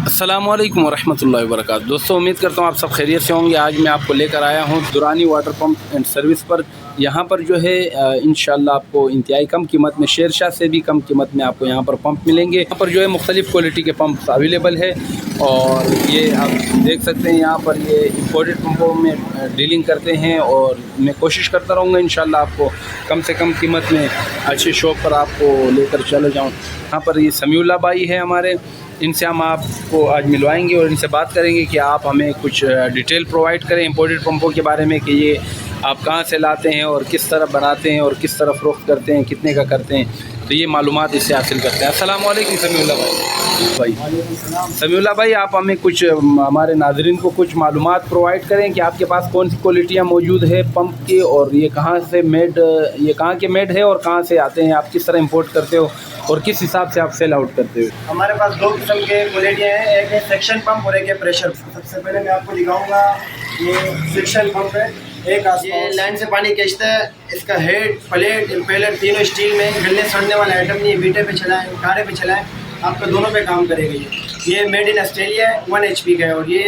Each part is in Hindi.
अस्सलामुअलैकुम वरहमतुल्लाहि वबरकातुहू। दोस्तों, उम्मीद करता हूँ आप सब खैरियत से होंगे। आज मैं आपको लेकर आया हूँ Durrani water pump and service पर। यहाँ पर जो है इंशाल्लाह आपको इंतहाई कम कीमत में, शेरशाह से भी कम कीमत में आपको यहाँ पर पंप मिलेंगे। यहाँ पर जो है मुख्तलिफ़ क्वालिटी के पंप अवेलेबल है और ये आप देख सकते हैं। यहाँ पर ये इम्पोर्टेड पंपों में डीलिंग करते हैं और मैं कोशिश करता रहूँगा इंशाल्लाह आपको कम से कम कीमत में अच्छे शॉप पर आपको लेकर चले जाऊँ। यहाँ पर ये समीउल्लाह भाई है हमारे, इनसे हम आपको आज मिलवाएंगे और इनसे बात करेंगे कि आप हमें कुछ डिटेल प्रोवाइड करें इम्पोर्टेड पंपों के बारे में, कि ये आप कहाँ से लाते हैं और किस तरह बनाते हैं और किस तरह फ़रोख्त करते हैं, कितने का करते हैं, तो ये मालूमात इससे हासिल करते हैं। अस्सलाम वालेकुम समीउल्लाह भाई। समीउल्लाह भाई, आप हमें कुछ, हमारे नाज़रीन को कुछ मालूमात प्रोवाइड करें कि आपके पास कौन सी क्वालिटियाँ मौजूद है पंप की, और ये कहाँ से मेड, ये कहाँ के मेड है और कहाँ से आते हैं, आप किस तरह इंपोर्ट करते हो और किस हिसाब से आप सेल आउट करते हो। हमारे पास दो किस्म के क्वालिटियाँ हैं, एक है सेक्शन पंप और एक है प्रेशर। सबसे पहले मैं आपको दिखाऊंगा ये सेक्शन पंप है। एक ये लाइन से पानी खींचता है। इसका हेड, प्लेट, इम्पेलर तीनों स्टील में, गलने सड़ने वाला आइटम नहीं है। बीटे पे चलाएं, कारे पे चलाएं, आपको दोनों पे काम करेगा। ये मेड इन ऑस्ट्रेलिया है, 1 HP का है और ये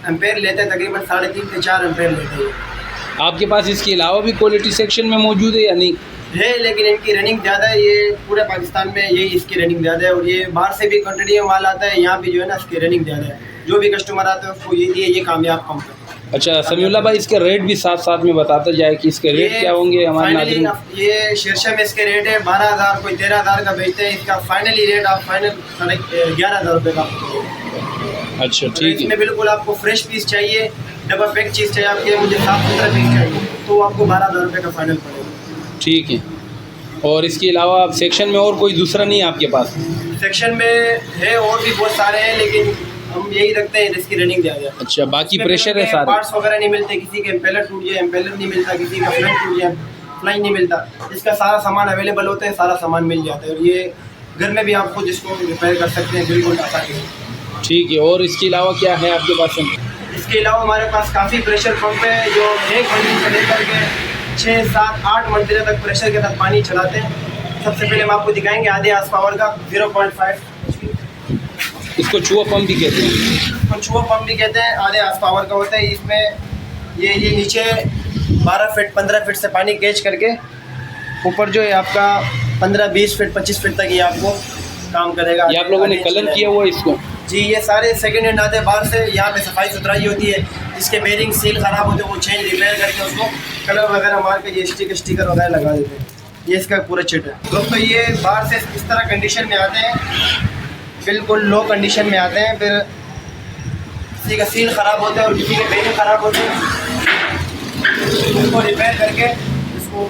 एम्पेयर लेता है तकरीबन 3.5 से 4 एम्पेयर लेता है। आपके पास इसके अलावा भी क्वालिटी सेक्शन में मौजूद है या नहीं? है, लेकिन इनकी रनिंग ज़्यादा है। ये पूरे पाकिस्तान में यही इसकी रनिंग ज़्यादा है और ये बाहर से भी क्वान्टिटी में माल आता है। यहाँ भी जो है ना, इसकी रनिंग ज़्यादा है। जो भी कस्टमर आते हैं उसको ये कामयाब पंप है। अच्छा समीउल्लाह भाई, इसके रेट भी साथ साथ में बताते जाए कि इसके रेट क्या होंगे हमारे नाज़रीन। ये शेरशाह में इसके रेट है 12,000, कोई 13,000 का बेचते हैं। इसका फाइनली रेट आप फाइनल 11,000 रुपये का। अच्छा ठीक है। इसमें बिल्कुल आपको फ्रेश पीस चाहिए, डबल पैक चीज़ चाहिए, आपके मुझे साफ सुथरा पीस चाहिए, तो आपको 12,000 रुपये का फाइनल पड़ेगा। ठीक है। और इसके अलावा सेक्शन में और कोई दूसरा नहीं है आपके पास? सेक्शन में है और भी बहुत सारे हैं, लेकिन हम यही रखते हैं जिसकी रनिंग ज़्यादा है। अच्छा, बाकी प्रेशर है सारे? पार्ट्स वगैरह नहीं मिलते, किसी के एम्पेलर टूट जाए एम्पेलर नहीं मिलता, किसी का फ्लैट टूट जाए फ्लाई नहीं मिलता। इसका सारा सामान अवेलेबल होता है, सारा सामान मिल जाता है और ये घर में भी आपको जिसको रिपेयर कर सकते हैं बिल्कुल आसानी। ठीक है। और इसके अलावा क्या है आपके पास? इसके अलावा हमारे पास काफ़ी प्रेशर पंप है जो 1 मंजिल से लेकर के 6, 7, 8 मंजिल तक प्रेशर के साथ पानी चलाते हैं। सबसे पहले हम आपको दिखाएंगे आधे आस पावर का 0.5। इसको चूहा पंप भी कहते हैं? इसको चूहा पंप भी कहते हैं। आधे आस पावर का होता है। इसमें ये नीचे 12 फीट 15 फीट से पानी कैच करके ऊपर जो है आपका 15, 20 फीट 25 फीट तक ये आपको काम करेगा। ये आप लोगों ने कलर किया हुआ है इसको? जी, ये सारे सेकेंड हैंड आते हैं बाहर से। यहाँ पे सफाई सुथराई होती है, जिसके बेरिंग सील ख़राब होते हैं वो चेंज रिपेयर करके उसको कलर वगैरह मार के ये स्टिकर वगैरह लगा देते हैं। ये इसका पूरा चिट है दोस्तों। ये बाहर से इस तरह कंडीशन में आते हैं, बिल्कुल लो कंडीशन में आते हैं। फिर किसी का सील ख़राब होता है और किसी के बेरिंग ख़राब होते हैं, उसको रिपेयर करके इसको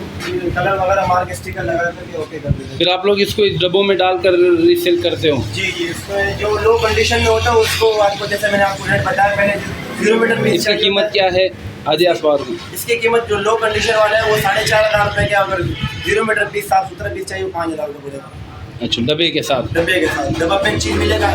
कलर वगैरह मार के स्टिकर लगा करके ओके कर देते हैं। फिर आप लोग इसको इस डब्बों में डालकर रीसेल करते हो? जी, इसमें जो लो कंडीशन में होता है उसको आपको, जैसे मैंने आपको रेट बताया पहले, 0 मीटर पीस। इसकी कीमत क्या है आधे आस पावर की? इसकी कीमत जो लो कंडीशन वाला है वो 4,500 रुपये के। अगर 0 मीटर पीस साफ सुथरा पीस चाहिए वो 5,000 रुपये पड़ेगा। अच्छा, डब्बे के साथ? डब्बे के साथ डब्बा पैक चीज़ मिलेगा।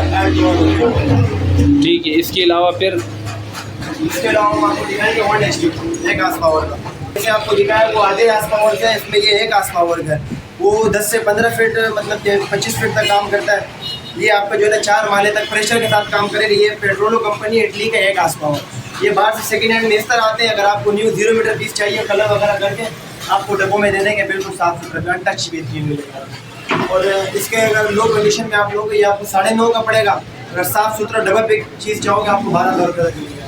ठीक है। इसके अलावा फिर? इसके अलावा हम आपको दिखाएंगे 1 HP 1 आस पावर का। जैसे आपको दिखाया वो आधे आस पावर का है, इसमें ये 1 आस पावर का है। वो 10 से 15 फीट मतलब 25 फीट तक काम करता है। ये आपका जो है 4 माले तक प्रेशर के साथ काम करेगा। ये पेट्रोलो कंपनी इटली का 1 आस पावर। ये बाहर से सेकेंड हैंड में इस तरह आते हैं। अगर आपको न्यू 0 मीटर पीस चाहिए कलर वगैरह करके आपको डब्बों में दे देंगे, बिल्कुल साफ सुथरा अनटच भी मिलेगा। और इसके अगर लो कंडीशन में आप लोग, ये आपको 9.5 का पड़ेगा। अगर साफ़ सुथरा डबल पैक चीज़ चाहोगे आपको 12,000 रुपये का मिलेगा।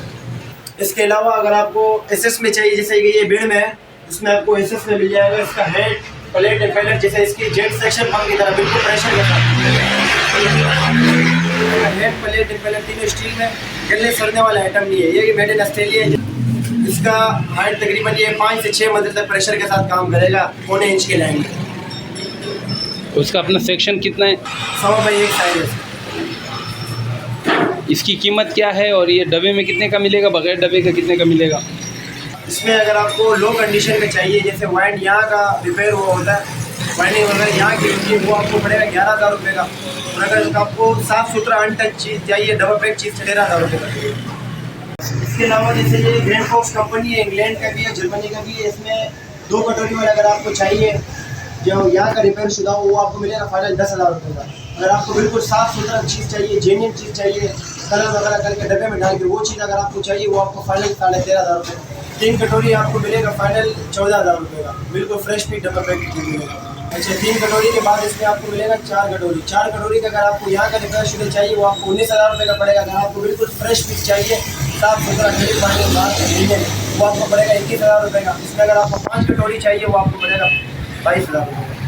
इसके अलावा अगर आपको SS में चाहिए, जैसे कि ये भीड़ में है, इसमें आपको SS में मिल जाएगा। इसका हेड, प्लेट, इम्पेलर जैसे इसकी जेट सेक्शन पंप की तरह बिल्कुल प्रेशर के साथ। हेड, प्लेट, इम्पेलर तीनों स्टील में, गलने सड़ने वाला आइटम नहीं है। ये मेड इन ऑस्ट्रेलिया है। इसका हाइट तकरीबन ये 5 से 6 मंजिल तक प्रेशर के साथ काम करेगा, 1.25 इंच की लाइन में। उसका अपना सेक्शन कितना है? 100 बाई 1 साइड है। इसकी कीमत क्या है और ये डब्बे में कितने का मिलेगा, बगैर डब्बे का कितने का मिलेगा? इसमें अगर आपको लो कंडीशन में चाहिए, जैसे वाइंड यहाँ का रिपेयर हुआ होता है, वाइंडिंग वगैरह यहाँ की होती है, वो आपको पड़ेगा 11,000 रुपये का। और अगर आपको साफ़ सुथरा अनटच चीज़ चाहिए डबल पैक चीज़ 13,000 रुपये का। इसके अलावा जैसे ये ग्रैंड फॉक्स कंपनी है, इंग्लैंड का भी है, जर्मनी का भी है। इसमें 2 कटोरी वाला अगर आपको चाहिए जो यहाँ का रिपेयर शुदा हो वो आपको मिलेगा फाइनल 10,000 रुपये का। अगर आपको बिल्कुल साफ़ सुथरा चीज़ चाहिए, जेन्युइन चीज़ चाहिए, कलर वगैरह करके डब्बे में डाल के वो चीज़ अगर आपको चाहिए, वो आपको फाइनल 13,500 रुपये। 3 कटोरी आपको मिलेगा फाइनल 14,000 रुपये का, बिल्कुल फ्रेश पीस डब्बा पैक मिलेगा। अच्छा, 3 कटोरी के बाद इसमें आपको मिलेगा 4 कटोरी। 4 कटोरी का अगर आपको यहाँ का रिफाइंड शुगर चाहिए, वो आपको 19,000 रुपये का पड़ेगा। अगर आपको बिल्कुल फ्रेश पीस चाहिए, साफ़ सुथरा खरीद पानी बाहर से मिलेगा, वो आपको पड़ेगा 21,000 रुपये का। इसमें अगर आपको 5 कटोरी चाहिए, वो आपको पड़ेगा 22,000 रुपये का।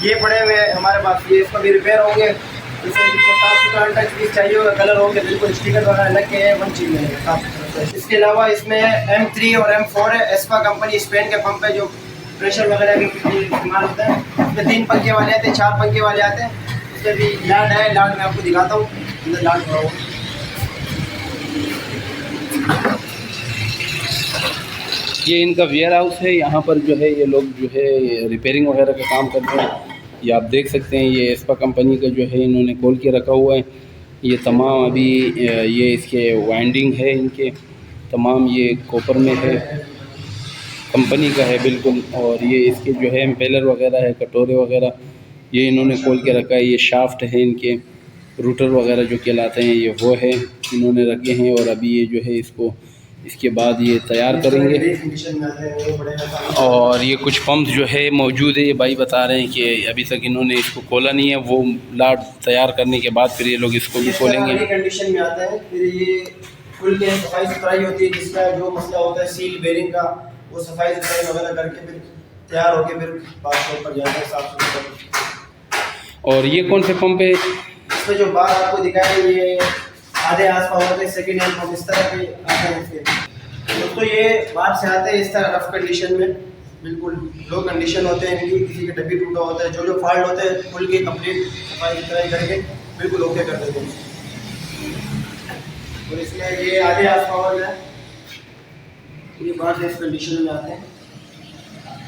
ये पड़े हुए हमारे पास, ये इसको भी रिपेयर होंगे। इसमें जिसको साफ़ सुथरा अनटच पीस चाहिए होगा, कलर होंगे बिल्कुल स्टिकर वगैरह लग के है, वन चीज़ मिलेगा साफ़ सुथरा। इसके अलावा इसमें M3 और M4 है, एस्पा कंपनी स्पेन के पंप है, जो प्रेशर वगैरह के लिए इस्तेमाल होता है। इसमें 3 पंखे वाले आते हैं, 4 पंखे वाले आते हैं। इसमें भी लाड है, लाड मैं आपको दिखाता हूँ, अंदर लाड हुआ हो। ये इनका वेयर हाउस है, यहाँ पर जो है ये लोग जो है रिपेयरिंग वगैरह का काम करते हैं। ये आप देख सकते हैं, ये एस्पा कंपनी का जो है इन्होंने खोल के रखा हुआ है। ये तमाम अभी ये इसके वाइंडिंग है, इनके तमाम ये कॉपर में है, कंपनी का है बिल्कुल। और ये इसके जो है एम्पेलर वगैरह है, कटोरे वगैरह, ये इन्होंने खोल के रखा है। ये शाफ्ट है इनके, रूटर वगैरह जो कहलाते हैं, ये वो है इन्होंने रखे हैं। और अभी ये जो है इसको इसके बाद ये तैयार करेंगे। और ये कुछ पंप जो है मौजूद है, ये भाई बता रहे हैं कि अभी तक इन्होंने इसको खोला नहीं है, वो लाड तैयार करने के बाद फिर ये लोग इसको भी खोलेंगे। कंडीशन में आता है, फिर ये खुल के सफाई सुथराई होती है, जिसका जो मसला होता है सील बेरिंग का, वो सफाई सुथराई वगैरह करके फिर तैयार होके फिर बात के ऊपर जाता है साफ सुथरा। और ये कौन से पंप है? इसमें जो बार आपको दिखाया है, ये आधे आसपास होते हैं, सेकेंड हैंड पंप इस तरह के आते हैं इसके। दोस्तों ये बाहर से आते हैं इस तरह रफ कंडीशन में, बिल्कुल लो कंडीशन होते हैं इनकी, किसी के डब्बी टूटा होता है, जो फॉल्ट होते हैं खुल के कंप्लीट सफाई सुथराई करके बिल्कुल ओके कर देते हैं। और इसमें ये आधे आसपास है, ये बाहर से इस कंडीशन में आते हैं,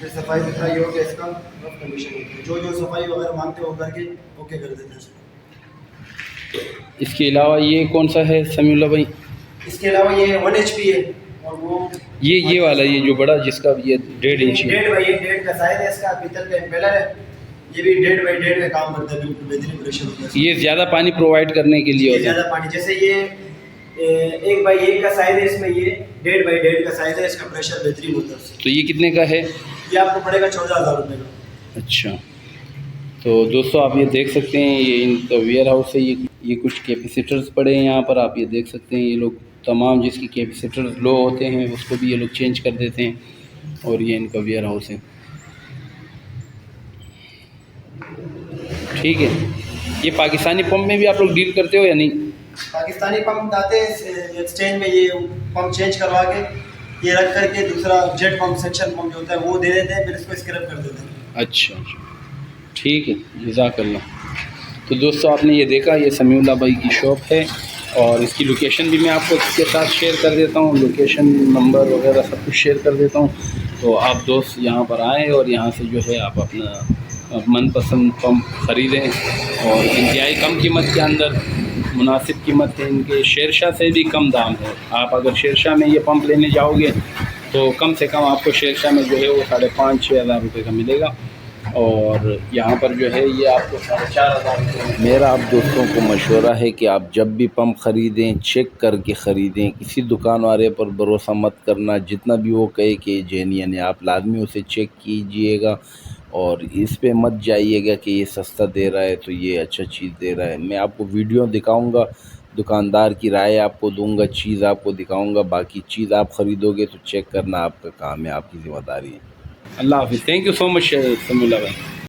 फिर सफाई सुथराई हो गया, इसका रफ कंडीशन होती है, जो सफाई वगैरह मांगते हो करके ओके कर देते हैं। इसके अलावा ये कौन सा है समीउल्लाह भाई? इसके अलावा ये 1 HP है, और वो ये वाला, ये जो बड़ा जिसका ये 1.5 इंच है, 1.5 का साइज है इसका, पीतल का इम्पेलर है। ये भी 1.5 का काम करता है, बिल्कुल बेहतरीन प्रेशर होता है। ये ज़्यादा पानी प्रोवाइड करने के लिए होता है। ज़्यादा पानी, जैसे ये 1/1 का साइज है, इसमें ये 1.5 का साइज है, इसका प्रेशर बेहतरीन होता है। तो ये कितने का है? ये आपको पड़ेगा 14,000 रुपये का। अच्छा, तो दोस्तों आप ये देख सकते हैं, ये इनका वेयर हाउस है। ये कुछ कैपेसिटर्स पड़े हैं यहाँ पर, आप ये देख सकते हैं। ये लोग तमाम जिसकी कैपेसिटर्स लो होते हैं उसको भी ये लोग चेंज कर देते हैं। और ये इनका वेयर हाउस है, ठीक है। ये पाकिस्तानी पंप में भी आप लोग डील करते हो या नहीं? पाकिस्तानी पंप आते हैं एक्सचेंज में, ये पंप चेंज करवा के ये रख करके दूसरा जेट पंप सेक्शन पंप जो होता है वो दे देते हैं, फिर इसको स्क्रैप कर देते हैं। अच्छा, ठीक है, जज़ाकल्लाह। तो दोस्तों आपने ये देखा, ये समीउल्लाह भाई की शॉप है, और इसकी लोकेशन भी मैं आपको इसके साथ शेयर कर देता हूँ, लोकेशन नंबर वगैरह सब कुछ शेयर कर देता हूँ। तो आप दोस्त यहाँ पर आएँ और यहाँ से जो है आप अपना मनपसंद पंप ख़रीदें, और इंतहाई कम कीमत के अंदर मुनासिब कीमत है इनके। शेरशाह से भी कम दाम है। आप अगर शेरशाह में ये पंप लेने जाओगे तो कम से कम आपको शेरशाह में जो है वो 5,500-6 हज़ार रुपये का मिलेगा, और यहाँ पर जो है ये आपको 4,500 रुपये। मेरा आप दोस्तों को मशवरा है कि आप जब भी पंप ख़रीदें चेक करके ख़रीदें। किसी दुकान वाले पर भरोसा मत करना, जितना भी वो कहे कि जेन्युइन है, आप लाजमी उसे चेक कीजिएगा, और इस पे मत जाइएगा कि ये सस्ता दे रहा है तो ये अच्छा चीज़ दे रहा है। मैं आपको वीडियो दिखाऊंगा, दुकानदार की राय आपको दूंगा, चीज़ आपको दिखाऊंगा, बाकी चीज़ आप ख़रीदोगे तो चेक करना आपका काम है, आपकी ज़िम्मेदारी है। अल्लाह हाफ़िज़। Thank you so much Samiullah भाई।